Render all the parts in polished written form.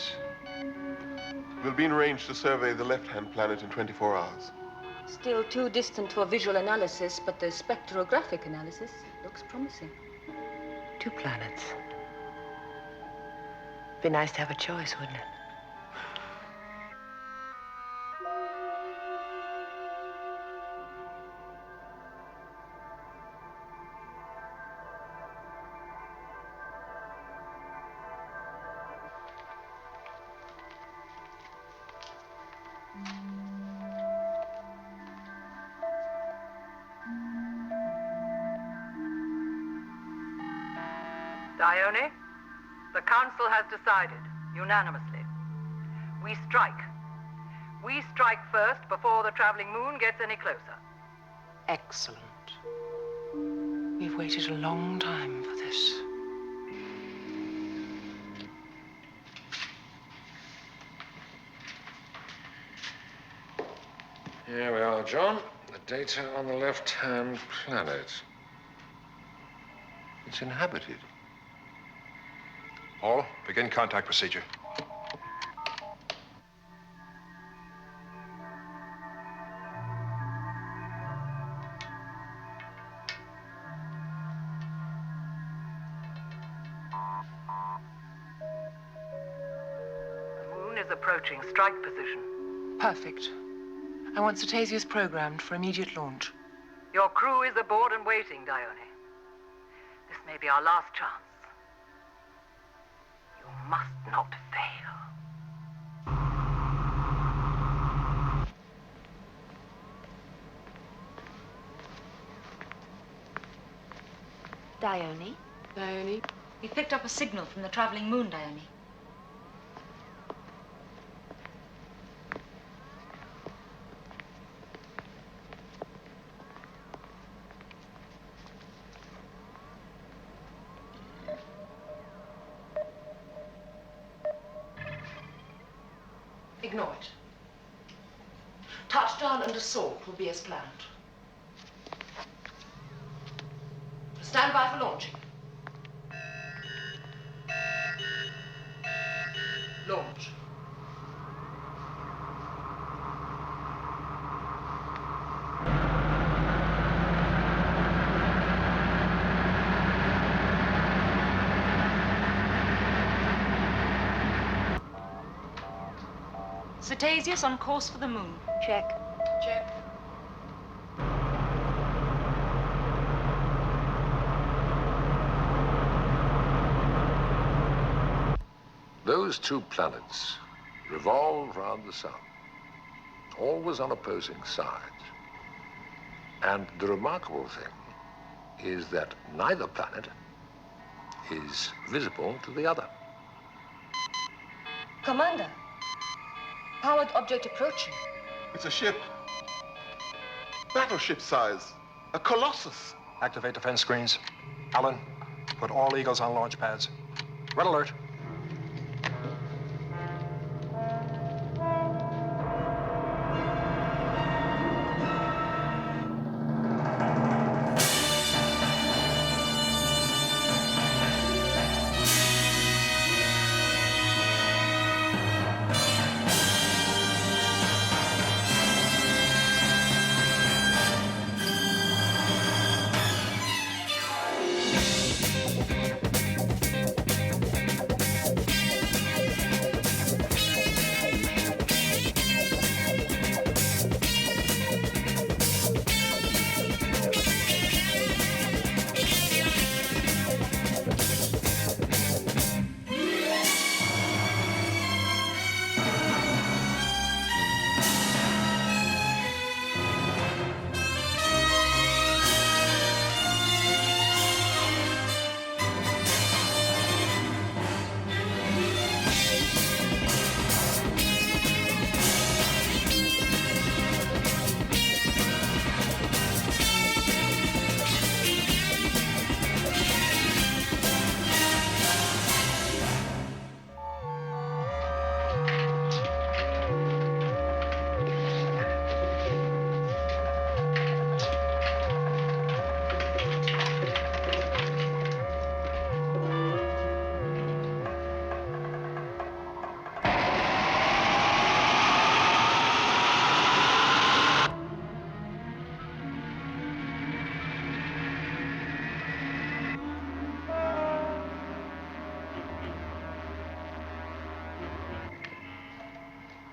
planets. We'll be in range to survey the left-hand planet in 24 hours. Still too distant for visual analysis, but the spectrographic analysis looks promising. 2 planets. Be nice to have a choice, wouldn't it? Dione, the Council has decided, unanimously. We strike. We strike first before the traveling moon gets any closer. Excellent. We've waited a long time for this. Here we are, John. The data on the left-hand planet. It's inhabited. Paul, begin contact procedure. The moon is approaching strike position. Perfect. I want Cetasius programmed for immediate launch. Your crew is aboard and waiting, Dione. This may be our last chance. You must not fail. Dione? Dione? We picked up a signal from the traveling moon, Dione. Ignore it. Touchdown and assault will be as planned. Stand by for launching. Launch. Cetasius on course for the moon. Check. Check. Those 2 planets revolve round the sun, always on opposing sides. And the remarkable thing is that neither planet is visible to the other. Commander, powered object approaching. It's a ship. Battleship size. A colossus. Activate defense screens. Alan, put all Eagles on launch pads. Red alert.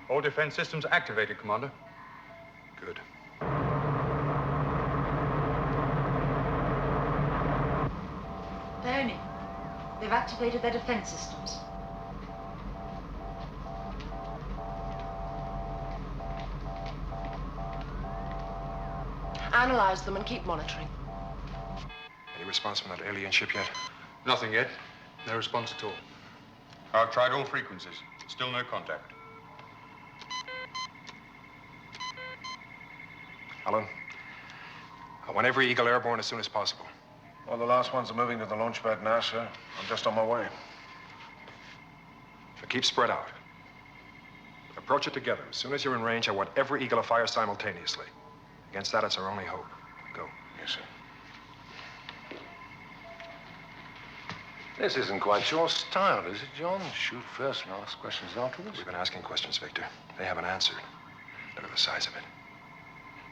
All defense systems activated, Commander. Good. Leonie, they've activated their defense systems. Analyze them and keep monitoring. Any response from that alien ship yet? Nothing yet. No response at all. I've tried all frequencies. Still no contact. Alan, I want every Eagle airborne as soon as possible. Well, the last ones are moving to the launch pad now, sir. I'm just on my way. But keep spread out. Approach it together. As soon as you're in range, I want every Eagle to fire simultaneously. Against that, it's our only hope. Go. Yes, sir. This isn't quite your style, is it, John? Shoot first and ask questions afterwards? We've been asking questions, Victor. They haven't answered. Look at the size of it.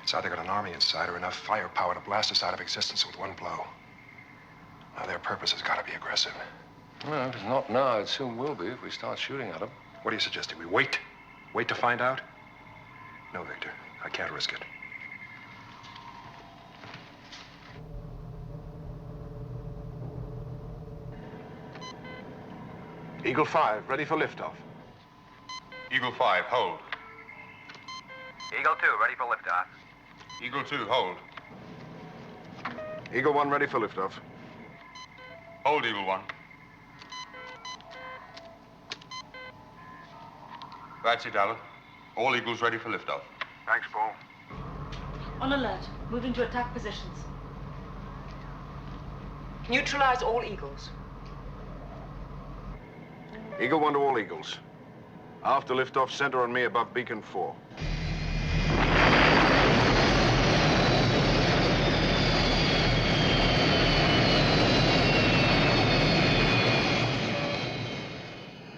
It's either got an army inside or enough firepower to blast us out of existence with one blow. Now, their purpose has got to be aggressive. Well, if not now, it soon will be if we start shooting at them. What are you suggesting? We wait? Wait to find out? No, Victor. I can't risk it. Eagle 5, ready for liftoff. Eagle 5, hold. Eagle 2, ready for liftoff. Eagle 2, hold. Eagle 1, ready for liftoff. Hold, Eagle 1. That's it, Alan. All Eagles ready for liftoff. Thanks, Paul. On alert. Moving to attack positions. Neutralize all Eagles. Eagle 1 to all Eagles. After liftoff, center on me above Beacon 4.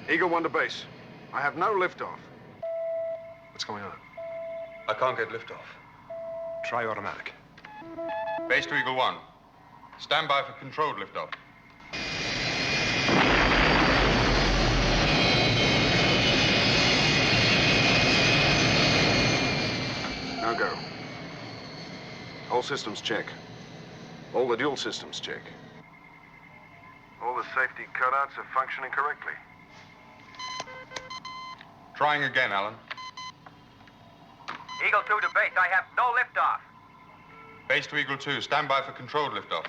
Eagle 1 to base. I have no liftoff. What's going on? I can't get liftoff. Try automatic. Base to Eagle 1. Stand by for controlled liftoff. Now go. All systems check. All the dual systems check. All the safety cutouts are functioning correctly. Trying again, Alan. Eagle 2 to base. I have no liftoff. Base to Eagle 2. Stand by for controlled liftoff.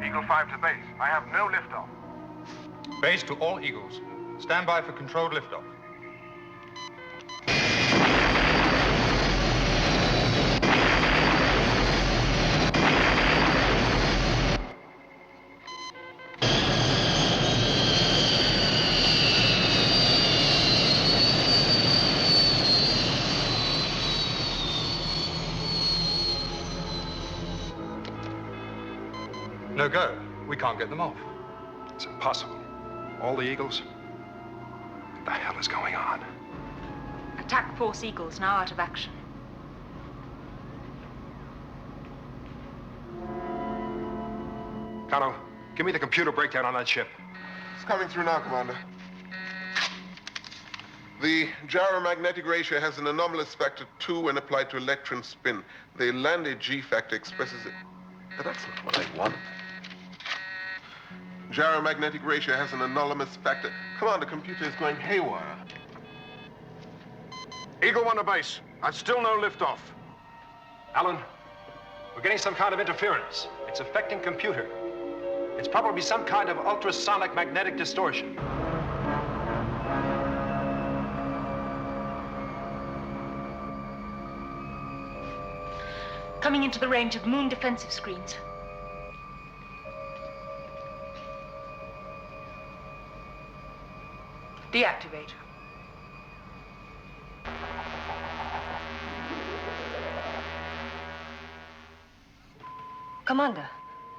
Eagle 5 to base. I have no liftoff. Base to all Eagles. Stand by for controlled liftoff. No go. We can't get them off. It's impossible. All the Eagles? What the hell is going on? Attack force Eagles now out of action. Cano, give me the computer breakdown on that ship. It's coming through now, Commander. The gyromagnetic ratio has an anomalous factor 2 when applied to electron spin. The landed G factor expresses it. But that's not what I want. Gyromagnetic ratio has an anomalous factor. Commander, computer is going haywire. Eagle 1 to base. I've still no liftoff. Alan, we're getting some kind of interference. It's affecting computer. It's probably some kind of ultrasonic magnetic distortion. Coming into the range of moon defensive screens. Deactivate. Commander,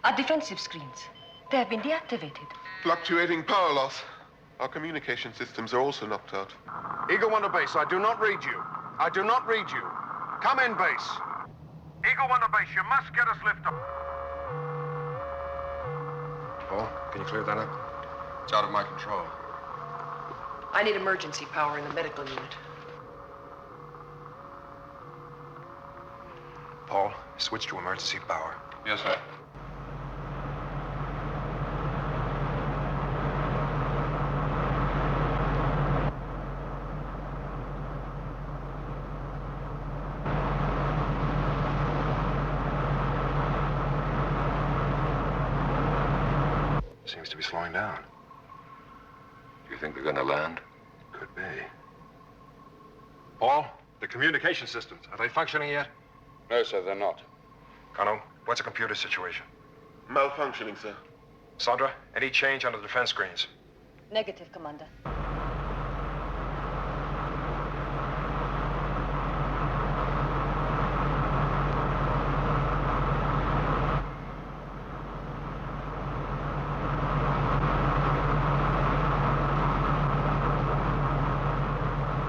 our defensive screens. They have been deactivated. Fluctuating power loss. Our communication systems are also knocked out. Eagle 1 to base. I do not read you. I do not read you. Come in, base. Eagle 1 to base. You must get us liftoff. Can you clear that up? It's out of my control. I need emergency power in the medical unit. Paul, switch to emergency power. Yes, sir. Seems to be slowing down. Do you think they're going to land? Could be. Paul, the communication systems, are they functioning yet? No, sir, they're not. Cano, what's the computer situation? Malfunctioning, sir. Sandra, any change on the defense screens? Negative, Commander.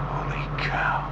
Holy cow.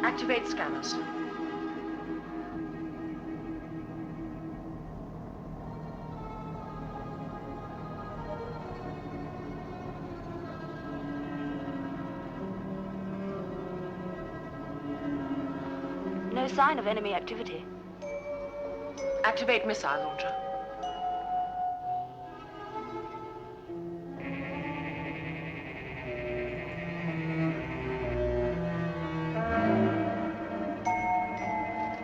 Activate scanners. No sign of enemy activity. Activate missile launcher.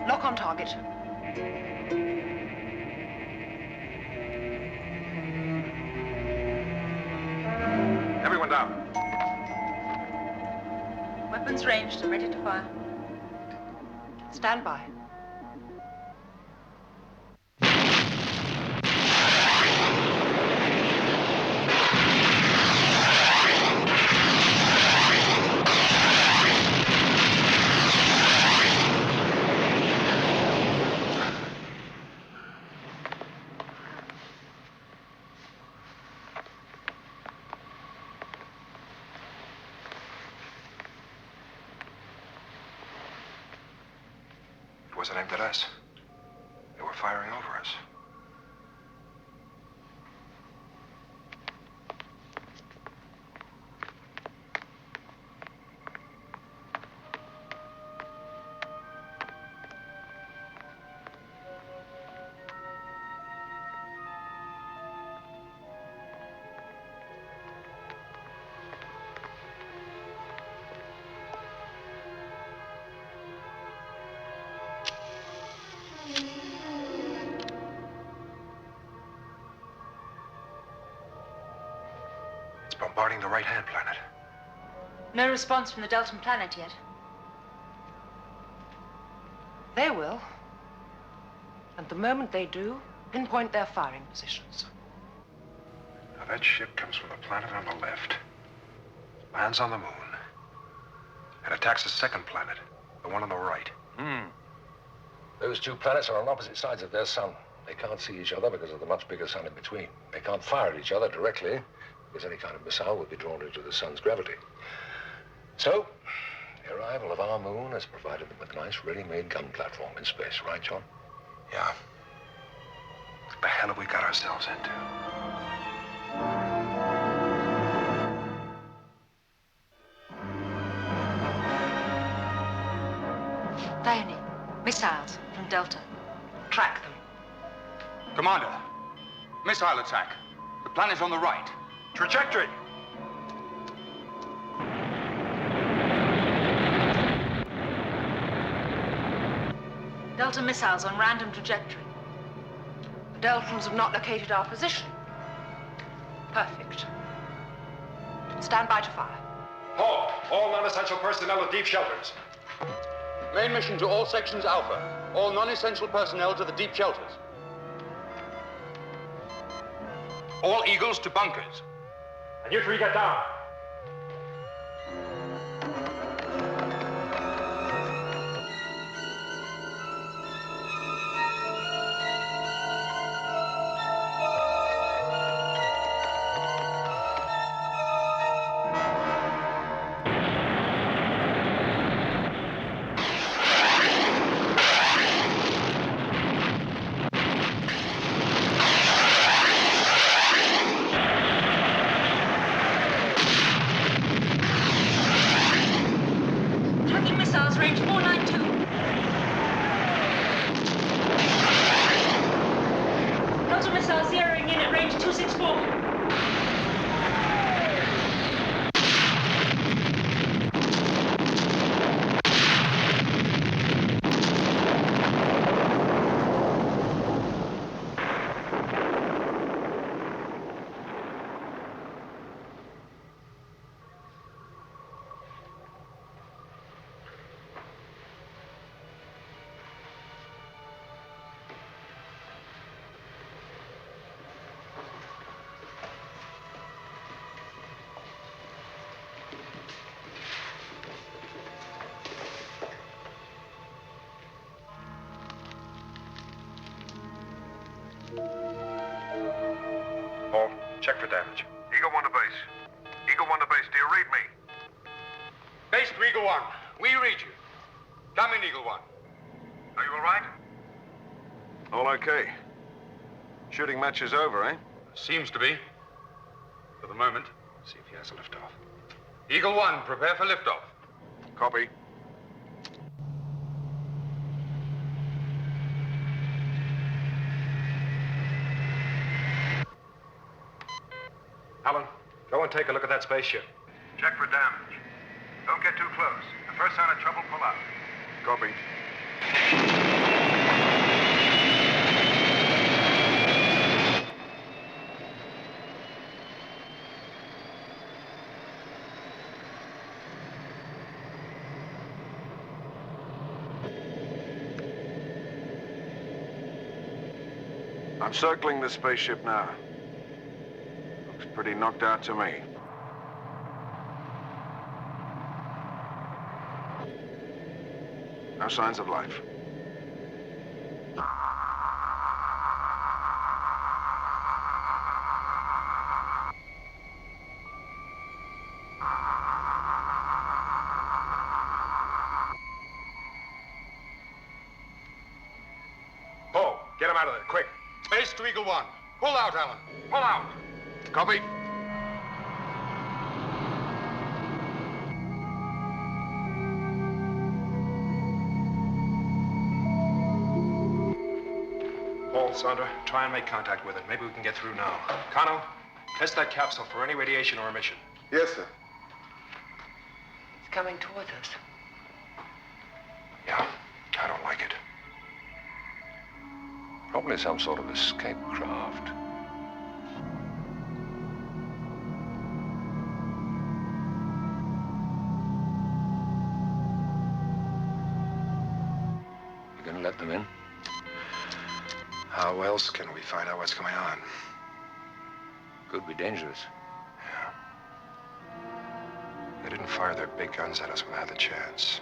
Lock on target. Everyone down. Weapons ranged and ready to fire. Stand by. It wasn't aimed at us. They were firing over us. Bombarding the right-hand planet. No response from the Deltan planet yet. They will. And the moment they do, pinpoint their firing positions. Now, that ship comes from the planet on the left, lands on the moon, and attacks the second planet, the one on the right. Those two planets are on opposite sides of their sun. They can't see each other because of the much bigger sun in between. They can't fire at each other directly, because any kind of missile would be drawn into the sun's gravity. So, the arrival of our moon has provided them with a nice, ready-made gun platform in space, right, John? Yeah. What the hell have we got ourselves into? Dione, missiles from Delta. Track them. Commander, missile attack. The planet on the right. Trajectory! Delta missiles on random trajectory. The Deltans have not located our position. Perfect. Stand by to fire. Paul, all non-essential personnel at deep shelters. Main mission to all sections Alpha. All non-essential personnel to the deep shelters. All Eagles to bunkers. And you three get down. Tracking missiles, range 492. Counter missiles zeroing in at range 264. Paul, check for damage. Eagle 1 to base. Eagle 1 to base, do you read me? Base to Eagle 1. We read you. Come in, Eagle 1. Are you all right? All okay. Shooting match is over, eh? Seems to be. For the moment. See if he has a liftoff. Eagle 1, prepare for liftoff. Copy. Alan, go and take a look at that spaceship. Check for damage. Don't get too close. The first sign of trouble, pull out. Copy. I'm circling the spaceship now. Looks pretty knocked out to me. No signs of life. Paul, get him out of there, quick. Base to Eagle 1. Pull out, Alan. Pull out. Copy. Paul, Sandra, try and make contact with it. Maybe we can get through now. Kano, test that capsule for any radiation or emission. Yes, sir. It's coming towards us. Yeah, I don't like it. Probably some sort of escape craft. You gonna let them in? How else can we find out what's going on? Could be dangerous. Yeah. They didn't fire their big guns at us when they had the chance.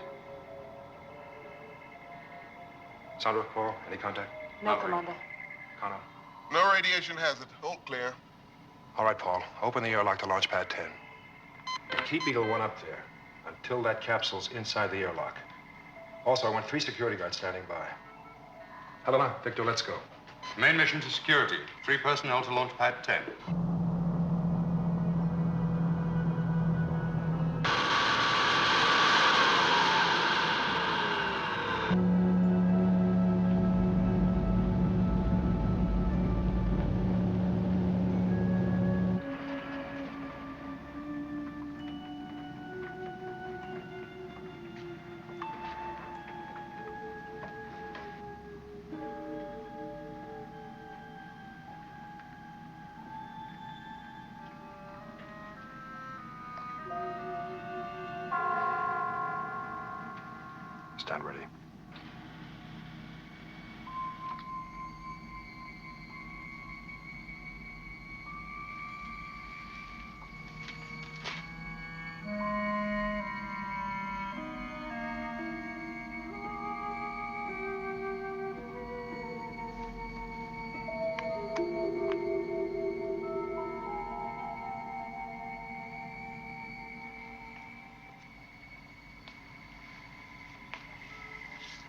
Sandra, Paul, any contact? No, Commander. Kano. No radiation hazard. All clear. All right, Paul. Open the airlock to launch pad 10. And keep Eagle 1 up there until that capsule's inside the airlock. Also, I want 3 security guards standing by. Helena, Victor, let's go. Main mission to security. 3 personnel to launch pad 10. Stand ready.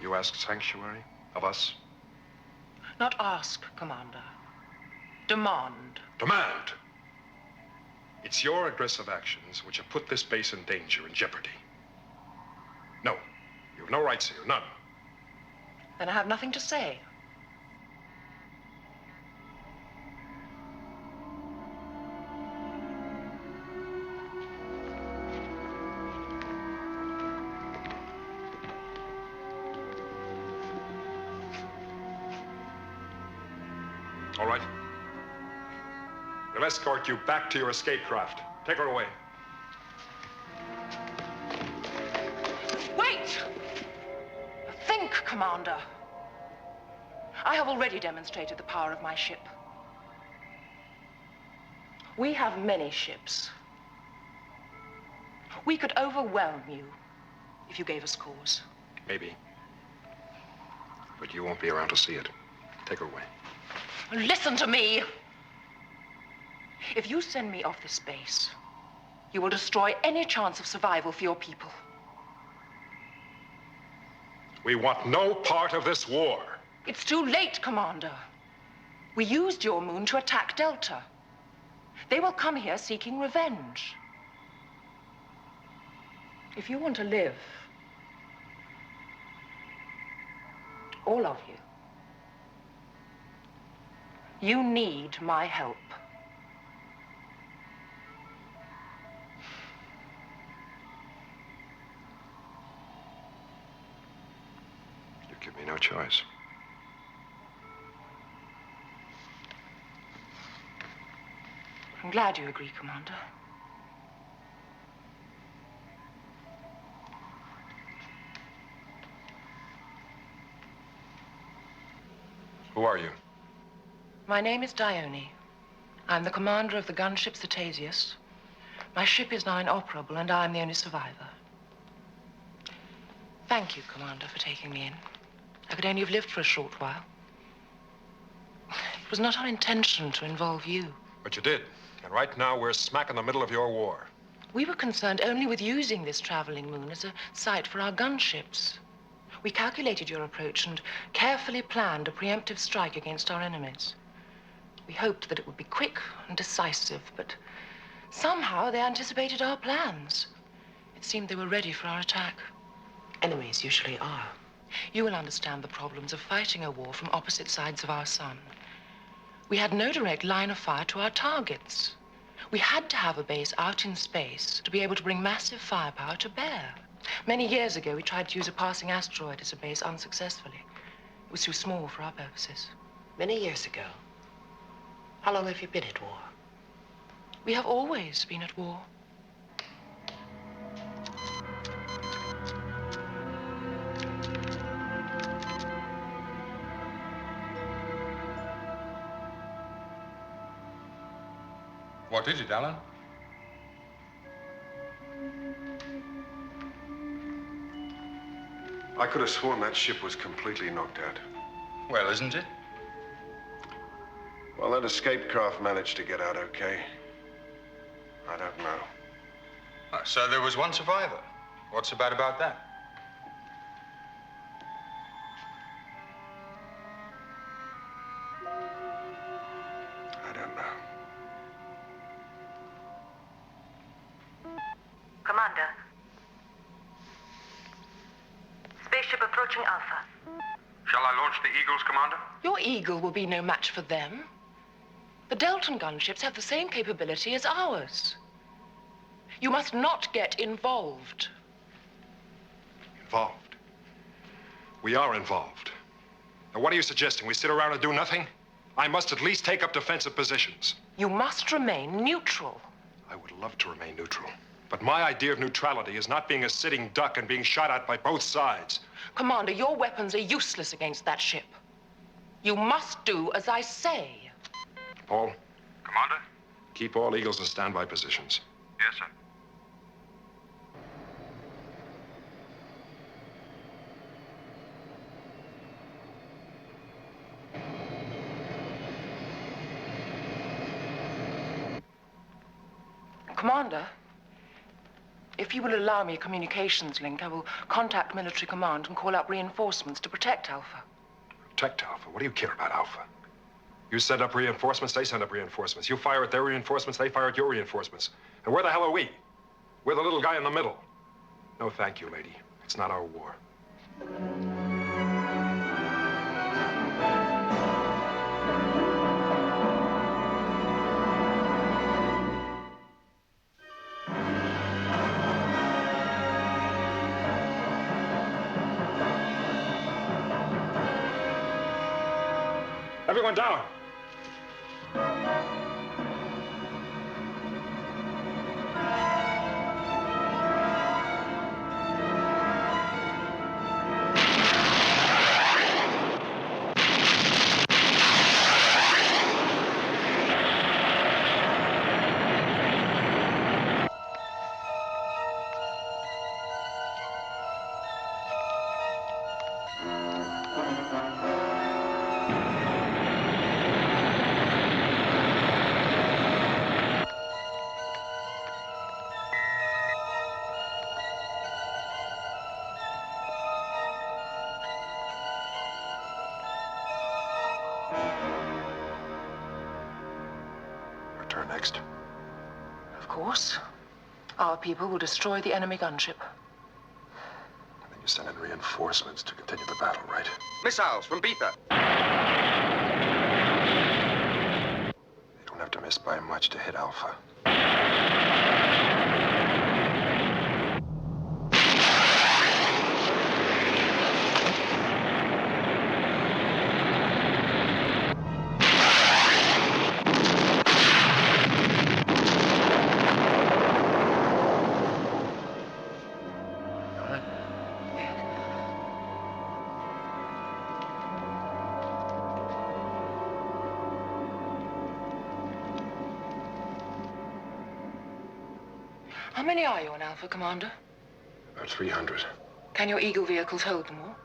You ask sanctuary of us? Not ask, Commander. Demand. Demand! It's your aggressive actions which have put this base in danger, in jeopardy. No, you have no rights here, none. Then I have nothing to say. All right. We'll escort you back to your escape craft. Take her away. Wait! Think, Commander. I have already demonstrated the power of my ship. We have many ships. We could overwhelm you if you gave us cause. Maybe. But you won't be around to see it. Take her away. Listen to me. If you send me off this base, you will destroy any chance of survival for your people. We want no part of this war. It's too late, Commander. We used your moon to attack Delta. They will come here seeking revenge. If you want to live, all of you, you need my help. You give me no choice. I'm glad you agree, Commander. Who are you? My name is Dione. I'm the commander of the gunship Cetasius. My ship is now inoperable, and I'm the only survivor. Thank you, Commander, for taking me in. I could only have lived for a short while. It was not our intention to involve you. But you did. And right now, we're smack in the middle of your war. We were concerned only with using this traveling moon as a site for our gunships. We calculated your approach and carefully planned a preemptive strike against our enemies. We hoped that it would be quick and decisive, but somehow they anticipated our plans. It seemed they were ready for our attack. Enemies usually are. You will understand the problems of fighting a war from opposite sides of our sun. We had no direct line of fire to our targets. We had to have a base out in space to be able to bring massive firepower to bear. Many years ago, we tried to use a passing asteroid as a base unsuccessfully. It was too small for our purposes. Many years ago? How long have you been at war? We have always been at war. What is it, Alan? I could have sworn that ship was completely knocked out. Well, isn't it? Well, that escape craft managed to get out okay. I don't know. So there was one survivor. What's so bad about that? I don't know. Commander. Spaceship approaching Alpha. Shall I launch the Eagles, Commander? Your Eagle will be no match for them. The Deltan gunships have the same capability as ours. You must not get involved. Involved? We are involved. Now, what are you suggesting? We sit around and do nothing? I must at least take up defensive positions. You must remain neutral. I would love to remain neutral. But my idea of neutrality is not being a sitting duck and being shot at by both sides. Commander, your weapons are useless against that ship. You must do as I say. Paul? Commander? Keep all Eagles in standby positions. Yes, sir. Commander, if you will allow me a communications link, I will contact military command and call up reinforcements to protect Alpha. Protect Alpha? What do you care about Alpha? You send up reinforcements, they send up reinforcements. You fire at their reinforcements, they fire at your reinforcements. And where the hell are we? We're the little guy in the middle. No, thank you, lady. It's not our war. Everyone down. Return next. Of course. Our people will destroy the enemy gunship. And then you send in reinforcements to continue the battle, right? Missiles from Beta. They don't have to miss by much to hit Alpha. How many are you on Alpha, Commander? About 300. Can your Eagle vehicles hold them all?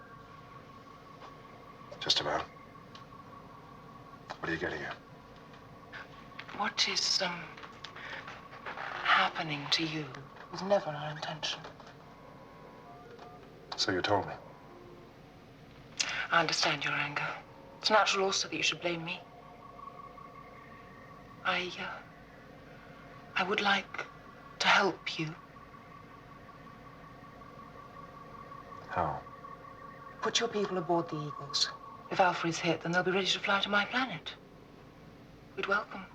Just about. What are you getting at? What is, happening to you was never our intention. So you told me. I understand your anger. It's natural also that you should blame me. I would like to help you. How? Put your people aboard the Eagles. If Alpha is hit, then they'll be ready to fly to my planet. We'd welcome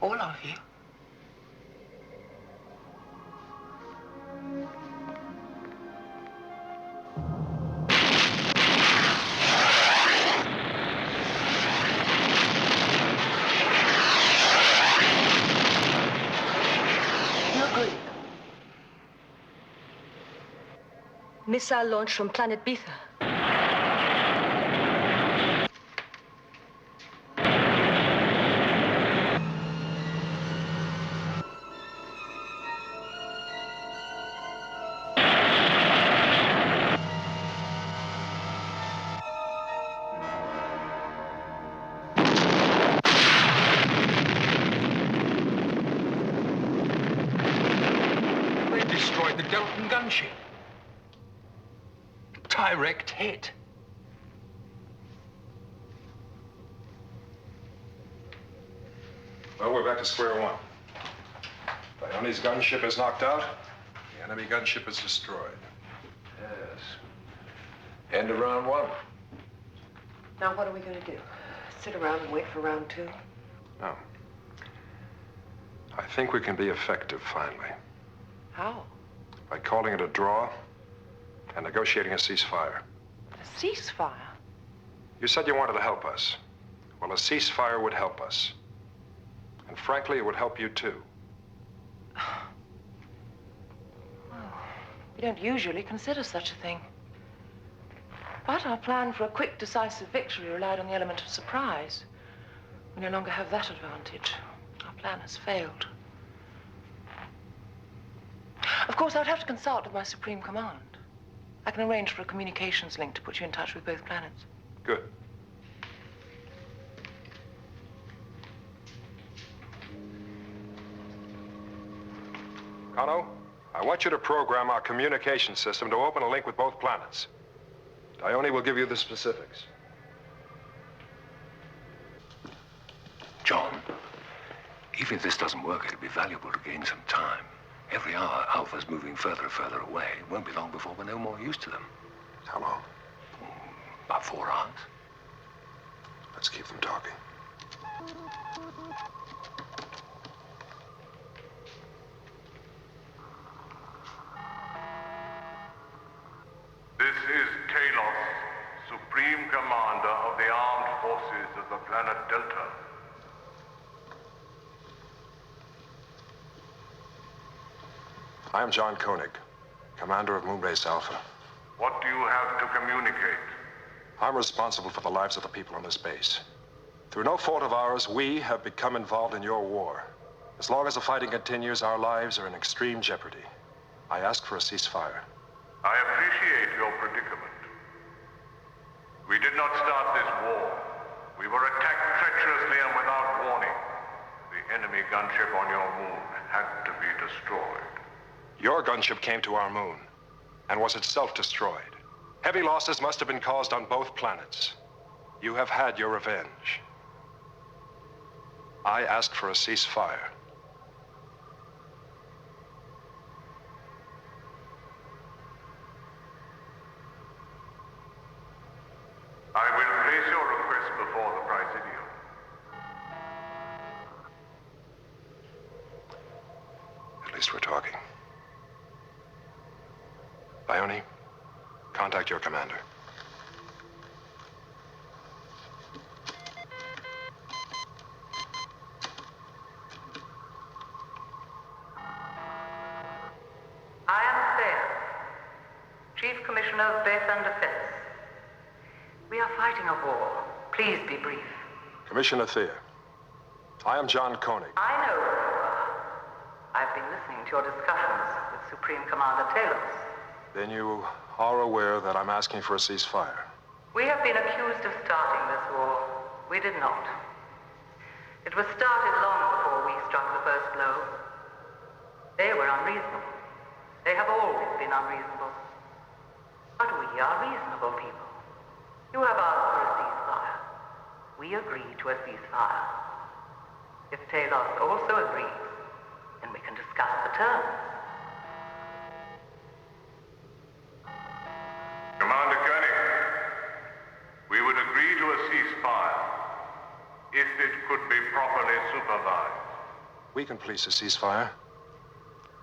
all of you. Missile launch from planet Beta. They destroyed the Delton gunship. Direct hit. Well, we're back to square one. Bayoni's gunship is knocked out. The enemy gunship is destroyed. Yes. End of round one. Now, what are we going to do? Sit around and wait for round two? No. I think we can be effective finally. How? By calling it a draw and negotiating a ceasefire. A ceasefire? You said you wanted to help us. Well, a ceasefire would help us. And frankly, it would help you too. We don't usually consider such a thing. But our plan for a quick, decisive victory relied on the element of surprise. We no longer have that advantage. Our plan has failed. Of course, I'd have to consult with my Supreme Command. I can arrange for a communications link to put you in touch with both planets. Good. Kano, I want you to program our communication system to open a link with both planets. Dione will give you the specifics. John, even if this doesn't work, it'll be valuable to gain some time. Every hour, Alpha's moving further and further away. It won't be long before we're no more used to them. How long? About 4 hours. Let's keep them talking. This is Talos, Supreme Commander of the Armed Forces of the planet Delta. I am John Koenig, commander of Moonbase Alpha. What do you have to communicate? I'm responsible for the lives of the people on this base. Through no fault of ours, we have become involved in your war. As long as the fighting continues, our lives are in extreme jeopardy. I ask for a ceasefire. I appreciate your predicament. We did not start this war. We were attacked treacherously and without warning. The enemy gunship on your moon had to be destroyed. Your gunship came to our moon and was itself destroyed. Heavy losses must have been caused on both planets. You have had your revenge. I ask for a ceasefire. I will place your request before the Presidium. At least we're talking. Ione, contact your commander. I am Thea, Chief Commissioner of Base and Defense. We are fighting a war. Please be brief. Commissioner Thea, I am John Koenig. I know who you are. I've been listening to your discussions with Supreme Commander Talos. Then you are aware that I'm asking for a ceasefire. We have been accused of starting this war. We did not. It was started long before we struck the first blow. They were unreasonable. They have always been unreasonable. But we are reasonable people. You have asked for a ceasefire. We agree to a ceasefire. If Talos also agrees, then we can discuss the terms. Commander Koenig, we would agree to a ceasefire if it could be properly supervised. We can police a ceasefire.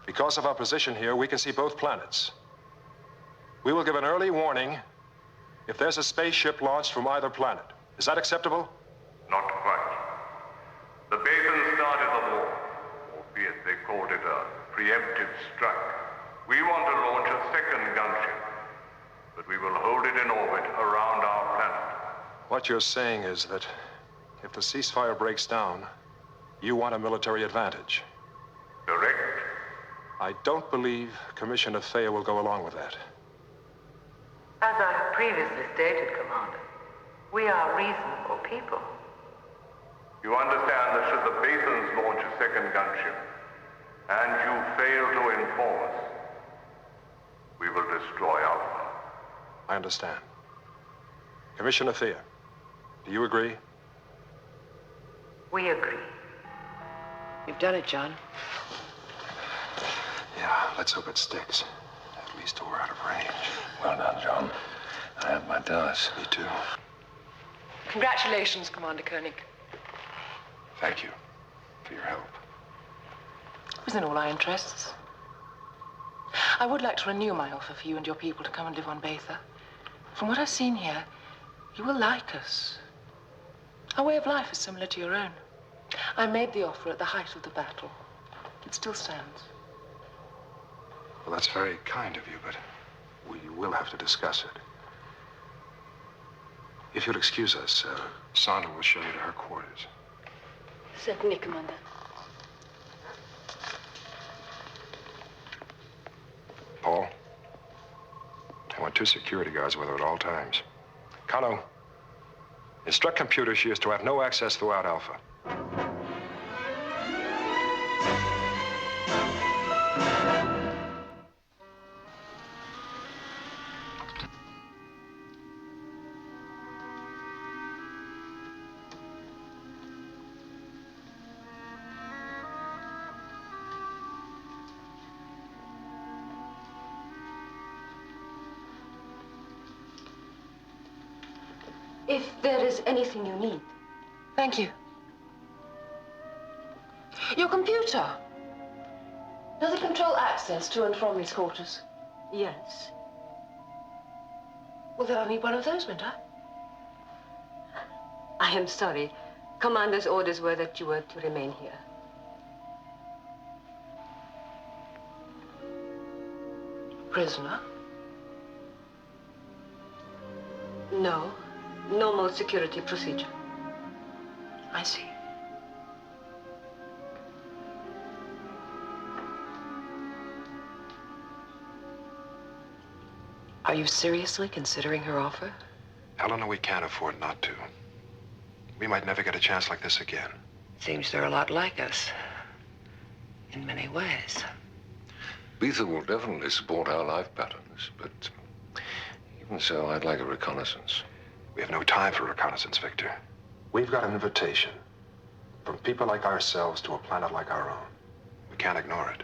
Because of our position here, we can see both planets. We will give an early warning if there's a spaceship launched from either planet. Is that acceptable? Not quite. The Bathans started the war, albeit they called it a preemptive strike. We want to launch a second gunship, but we will hold it in orbit around our planet. What you're saying is that if the ceasefire breaks down, you want a military advantage. Correct. I don't believe Commissioner Thea will go along with that. As I have previously stated, Commander, we are reasonable people. You understand that should the Bathans launch a second gunship, and you fail to inform us, we will destroy Alpha. I understand. Commissioner Thea, do you agree? We agree. You've done it, John. Yeah, let's hope it sticks. At least till we're out of range. Well done, John. I have my doubts. Me too. Congratulations, Commander Koenig. Thank you for your help. It was in all our interests. I would like to renew my offer for you and your people to come and live on Batha. From what I've seen here, you will like us. Our way of life is similar to your own. I made the offer at the height of the battle. It still stands. Well, that's very kind of you, but we will have to discuss it. If you'll excuse us, Sandra will show you to her quarters. Certainly, Commander. Paul, I want 2 security guards with her at all times. Kano, instruct computer she is to have no access throughout Alpha. If there is anything you need. Thank you. Your computer. Does it control access to and from these quarters? Yes. Well, then I'll need one of those, won't I? I am sorry. Commander's orders were that you were to remain here. Prisoner? No. Normal security procedure. I see. Are you seriously considering her offer? Helena, we can't afford not to. We might never get a chance like this again. Seems they're a lot like us. In many ways. Beetha will definitely support our life patterns, but even so, I'd like a reconnaissance. We have no time for reconnaissance, Victor. We've got an invitation from people like ourselves to a planet like our own. We can't ignore it.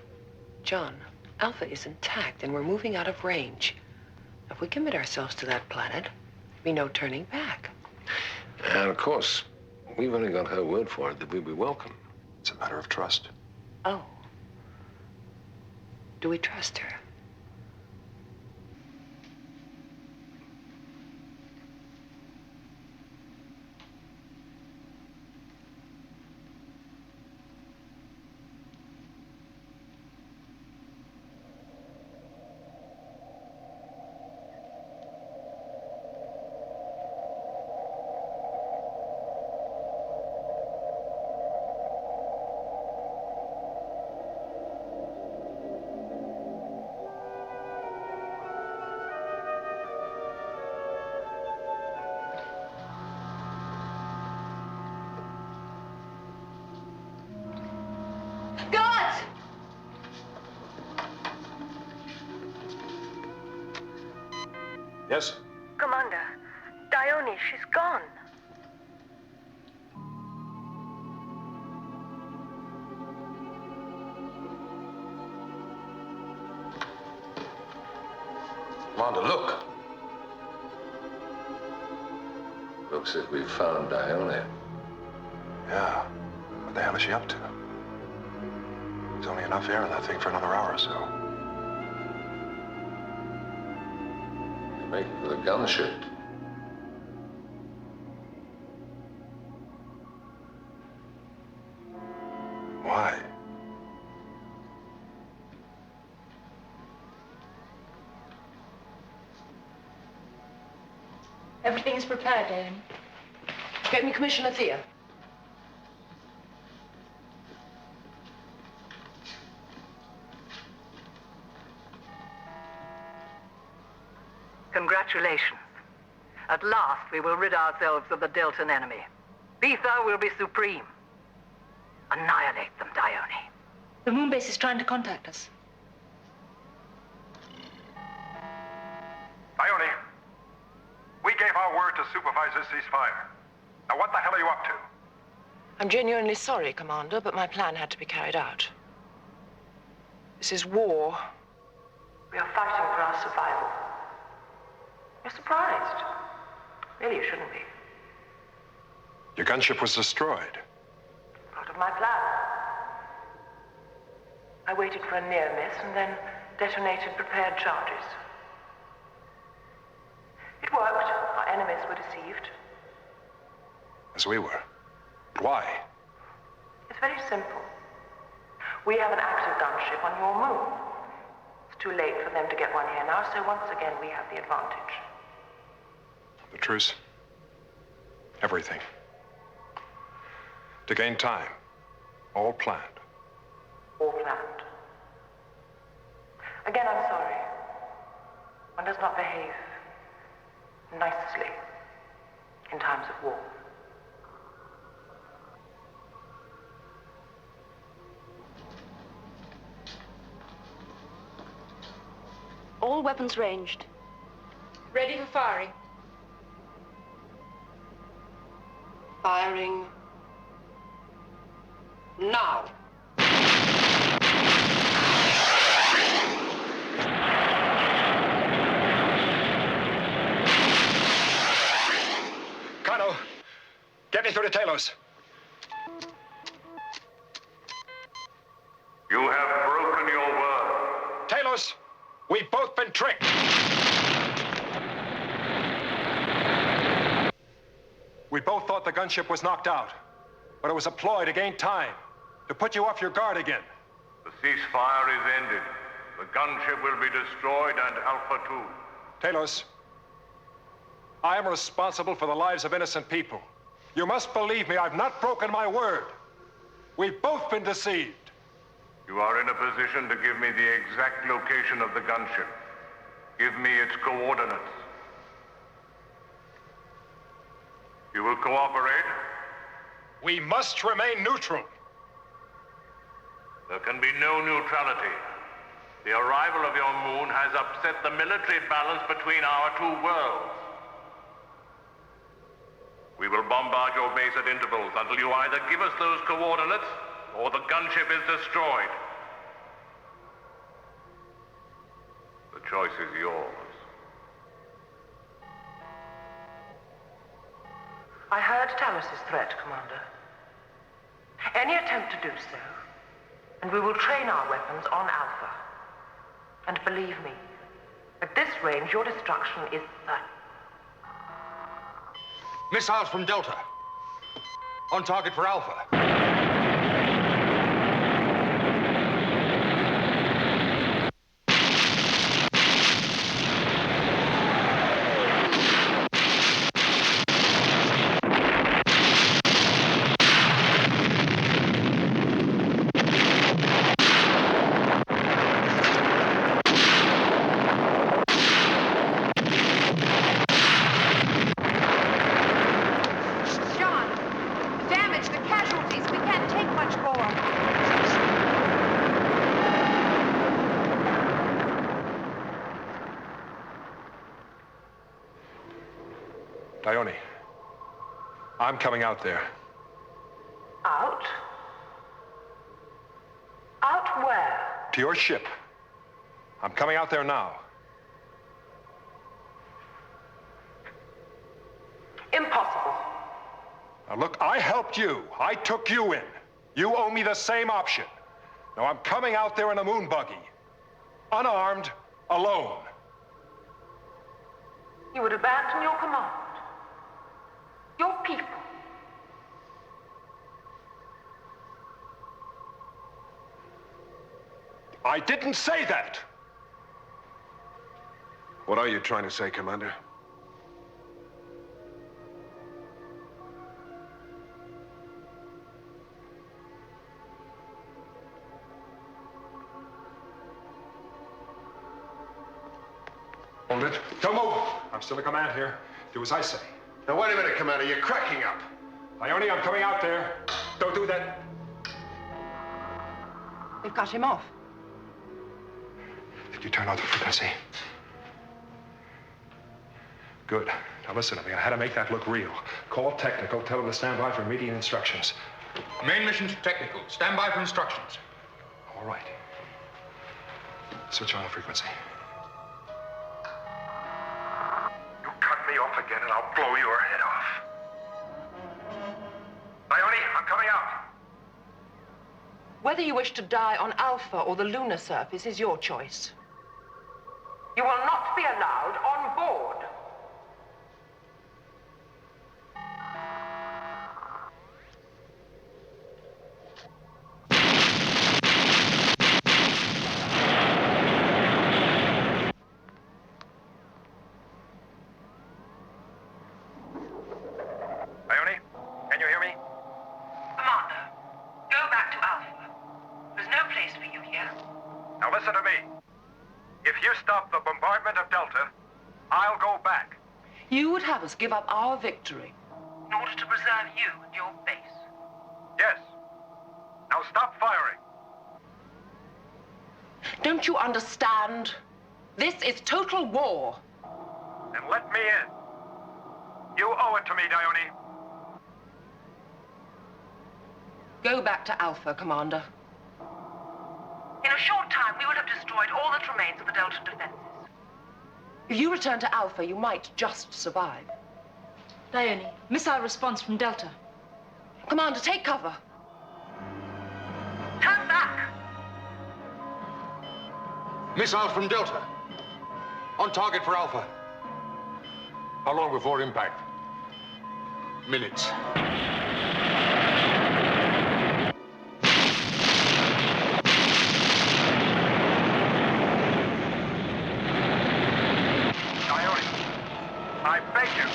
John, Alpha is intact and we're moving out of range. If we commit ourselves to that planet, there'll be no turning back. And of course, we've only got her word for it that we'll be welcome. It's a matter of trust. Oh. Do we trust her? Yes? Commander, Dione, she's gone. Commander, look. Looks like we've found Dione. Yeah. What the hell is she up to? There's only enough air in that thing for another hour or so. Make it for the gunship. Why? Everything is prepared, Diane. Get me Commissioner Thea. Congratulations. At last, we will rid ourselves of the Deltan enemy. Beetha will be supreme. Annihilate them, Dione. The moon base is trying to contact us. Dione, we gave our word to supervise this ceasefire. Now what the hell are you up to? I'm genuinely sorry, Commander, but my plan had to be carried out. This is war. We are fighting for our survival. You're surprised. Really, you shouldn't be. Your gunship was destroyed. Part of my plan. I waited for a near miss and then detonated prepared charges. It worked. Our enemies were deceived. As we were. Why? It's very simple. We have an active gunship on your moon. It's too late for them to get one here now, so once again we have the advantage. The truce. Everything. To gain time. All planned. All planned. Again, I'm sorry. One does not behave nicely in times of war. All weapons ranged. Ready for firing. Firing now. Kano, get me through to Talos. You have broken your word. Talos, we've both been tricked. We both thought the gunship was knocked out, but it was a ploy to gain time, to put you off your guard again. The ceasefire is ended. The gunship will be destroyed and Alpha 2. Talos, I am responsible for the lives of innocent people. You must believe me, I've not broken my word. We've both been deceived. You are in a position to give me the exact location of the gunship. Give me its coordinates. You will cooperate? We must remain neutral. There can be no neutrality. The arrival of your moon has upset the military balance between our two worlds. We will bombard your base at intervals until you either give us those coordinates or the gunship is destroyed. The choice is yours. I heard Talos's threat, Commander. Any attempt to do so, and we will train our weapons on Alpha. And believe me, at this range, your destruction is certain. Missiles from Delta. On target for Alpha. Ione, I'm coming out there. Out? Out where? To your ship. I'm coming out there now. Impossible. Now look, I helped you. I took you in. You owe me the same option. Now I'm coming out there in a moon buggy. Unarmed, alone. You would abandon your command. Your people. I didn't say that. What are you trying to say, Commander? Hold it. Don't move. I'm still in command here. Do as I say. Now, wait a minute, Commander. You're cracking up. Ione, I'm coming out there. Don't do that. We've cut him off. Did you turn off the frequency? Good. Now listen to me. I had to make that look real. Call technical. Tell them to stand by for immediate instructions. Main mission's technical. Stand by for instructions. All right. Switch on the frequency. You cut me off again and I'll blow your head off. Ione, I'm coming out. Whether you wish to die on Alpha or the lunar surface is your choice. You will not be allowed on board. listen to me. If you stop the bombardment of Delta, I'll go back. You would have us give up our victory In order to preserve you and your base. Yes. Now stop firing. Don't you understand? This is total war. And let me in. You owe it to me, Dione. Go back to Alpha, Commander. In a short time, we will have destroyed all that remains of the Delta defenses. If you return to Alpha, you might just survive. Dione, missile response from Delta. Commander, take cover. Turn back! Missiles from Delta. On target for Alpha. How long before impact? Minutes. Dione, I beg you,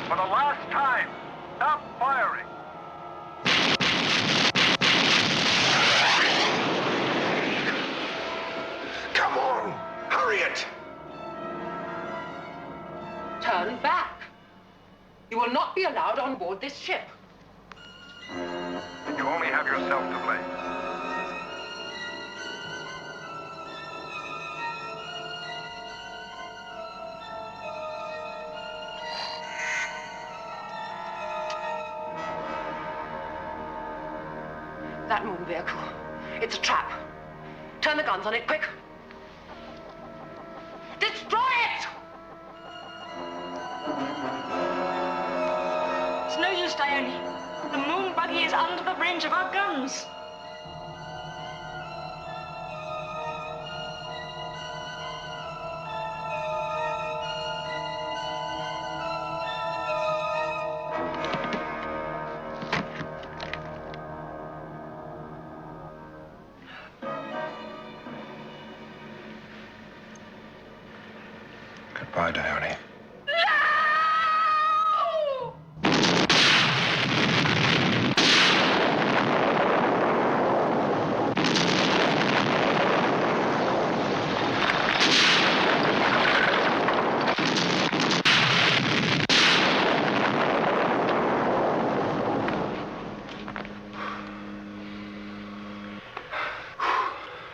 for the last time, stop firing. Come on, hurry it! Turn back. You will not be allowed on board this ship. And you only have yourself to blame. That moon vehicle. It's a trap. Turn the guns on it, quick. Destroy it! It's no use, Dione. The moon buggy is under the range of our guns. Goodbye, Dione.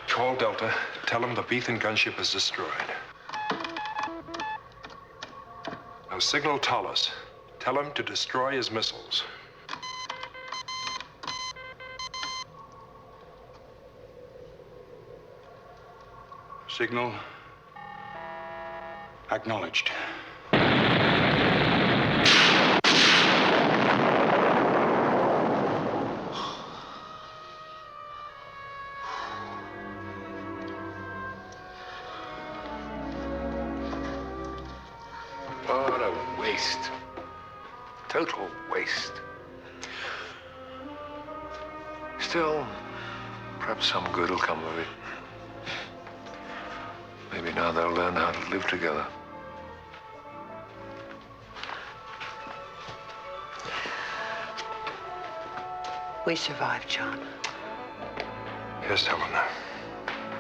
Call Delta. Tell them the Beethan gunship is destroyed. Now signal Talus. Tell him to destroy his missiles. Signal acknowledged. What a waste. Total waste. Still, perhaps some good will come of it. Maybe now they'll learn how to live together. We survived, John. Yes, Helena.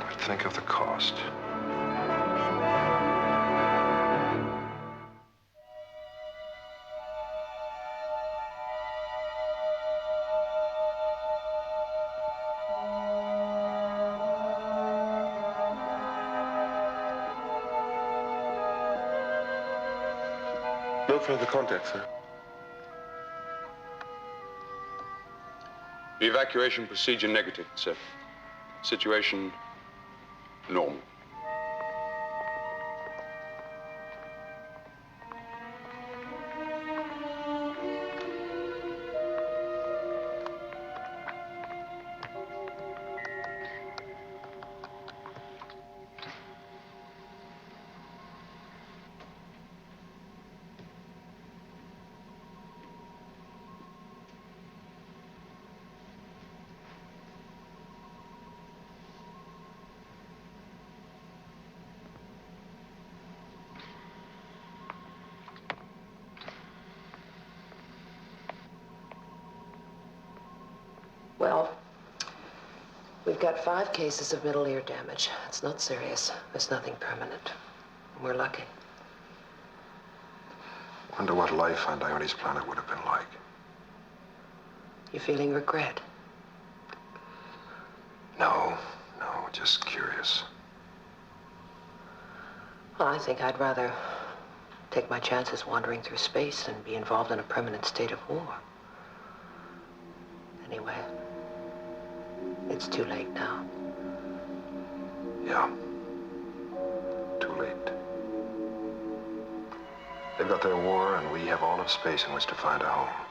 But think of the cost. No further contact, sir. Evacuation procedure negative, sir. Situation normal. Well, We've got 5 cases of middle ear damage. It's not serious. There's nothing permanent. We're lucky. Wonder what life on Dione's planet would have been like. You feeling regret? No, just curious. Well, I think I'd rather take my chances wandering through space than be involved in a permanent state of war. Anyway, it's too late now. Yeah. Too late. They've got their war, and we have all of space in which to find a home.